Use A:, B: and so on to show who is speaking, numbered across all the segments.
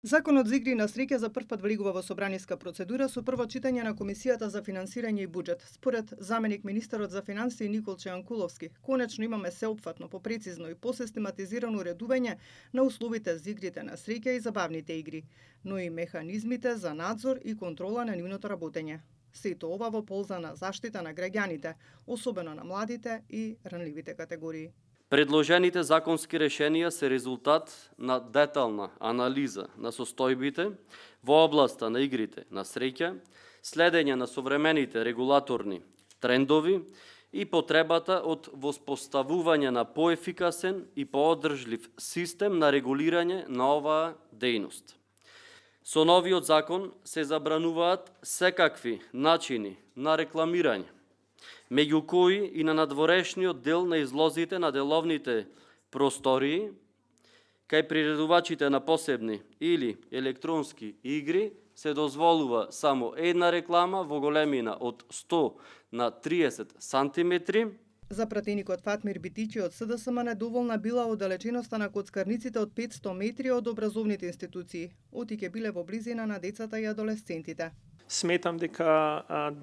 A: Законот за игри на среќа за прв пат влегува во собраниска процедура со прво читање на Комисијата за финансирање и буџет. Според заменик министерот за финансии Николче Јанкуловски, конечно имаме сеопфатно, попрецизно и посистематизирано уредување на условите за игрите на среќа и забавните игри, но и механизмите за надзор и контрола на нивното работење. Сето ова во полза на заштита на граѓаните, особено на младите и ранливите категории.
B: Предложените законски решенија се резултат на детална анализа на состојбите во областа на игрите на среќа, следење на современите регулаторни трендови и потребата од воспоставување на поефикасен и поодржлив систем на регулирање на оваа дејност. Со новиот закон се забрануваат секакви начини на рекламирање, меѓу кои и на надворешниот дел на излозите на деловните простории, кај приредувачите на посебни или електронски игри се дозволува само една реклама во големина од 100 на 30 сантиметри.
A: За пратеникот Фатмир Битичи од СДСМ недоволна била оддалеченоста на коцкарниците од 500 метри од образовните институции, оти ќе биле во близина на децата и адолесцентите.
C: Сметам дека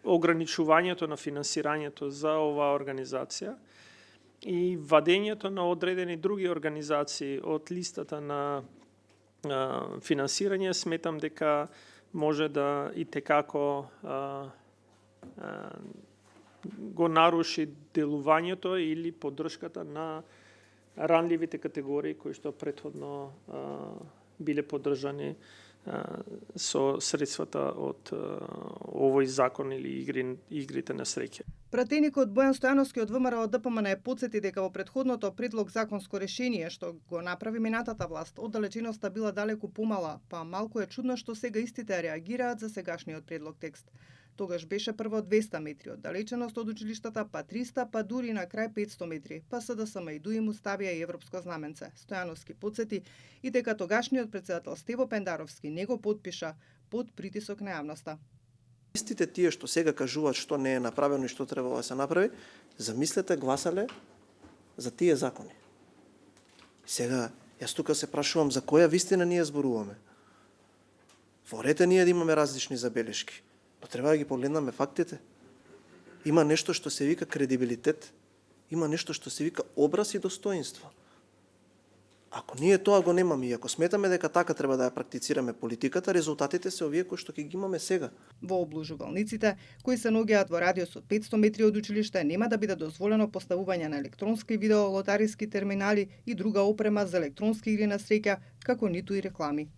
C: ограничувањето на финансирањето за оваа организација и вадењето на одредени други организации од листата на финансирање, сметам дека може да и текако го наруши делувањето или поддршката на ранливите категории кои што претходно биле поддржани со средствата од овој закон или игрите на среќа.
A: Пратеникот Бојан Стојановски од ВМРО ДПМН потсети дека во претходното предлог законско решение што го направи минатата власт, оддалеченоста била далеку помала, па малку е чудно што сега истите реагираат за сегашниот предлог текст. Тогаш беше прво 200 метри оддалеченост од училиштата, па 300, па дури на крај 500 метри, па СДСМ и ДУИ му ставија и европско знаменце. Стојановски потсети и дека тогашниот претседател Стево Пендаровски не го потпиша под притисок на јавноста.
D: Истите тие што сега кажуваат што не е направено и што требало да се направи, замислете гласале за тие закони. Сега, јас тука се прашувам за која вистина ние зборуваме. Во ред е ние да имаме различни забелешки, но треба да ги погледнаме фактите. Има нешто што се вика кредибилитет, има нешто што се вика образ и достоинство. Ако ние тоа го немаме и ако сметаме дека така треба да ја практицираме политиката, резултатите се овие кои што ќе ги имаме сега.
A: Во облужувалниците, кои се наоѓаат во радиус од 500 метри од училиште, нема да биде дозволено поставување на електронски видео, лотариски терминали и друга опрема за електронски игри на среќа, како ниту и реклами.